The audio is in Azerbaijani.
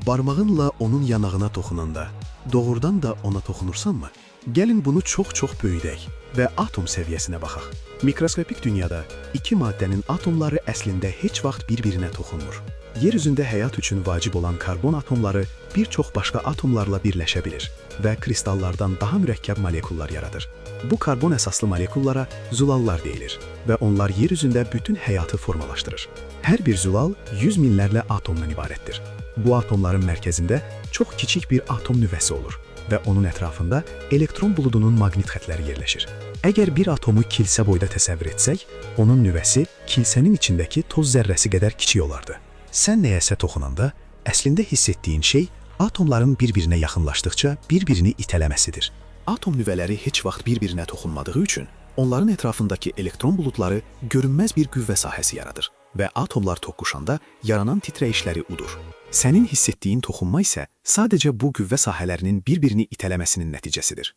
barmağınla onun yanağına toxunanda, doğrudan da ona toxunursanmı? Gəlin bunu çox-çox böyüdək və atom səviyyəsinə baxaq. Mikroskopik dünyada iki maddənin atomları əslində heç vaxt bir-birinə toxunmur. Yer üzündə həyat üçün vacib olan karbon atomları bir çox başqa atomlarla birləşə bilir və kristallardan daha mürəkkəb molekullar yaradır. Bu karbon əsaslı molekullara zulallar deyilir və onlar yer üzündə bütün həyatı formalaşdırır. Hər bir zulal 100 minlərlə atomdan ibarətdir. Bu atomların mərkəzində çox kiçik bir atom nüvəsi olur və onun ətrafında elektron buludunun maqnit xətləri yerləşir. Əgər bir atomu kilsə boyda təsəvvür etsək, onun nüvəsi kilsənin içindəki toz zərrəsi qədər kiçik olardı. Sən nəyəsə toxunanda, əslində hiss etdiyin şey atomların bir-birinə yaxınlaşdıqca bir-birini itələməsidir. Atom nüvələri heç vaxt bir-birinə toxunmadığı üçün, onların ətrafındakı elektron buludları görünməz bir qüvvə sahəsi yaradır və atomlar toqquşanda yaranan titrəyişləri udur. Sənin hiss etdiyin toxunma isə sadəcə bu qüvvə sahələrinin bir-birini itələməsinin nəticəsidir.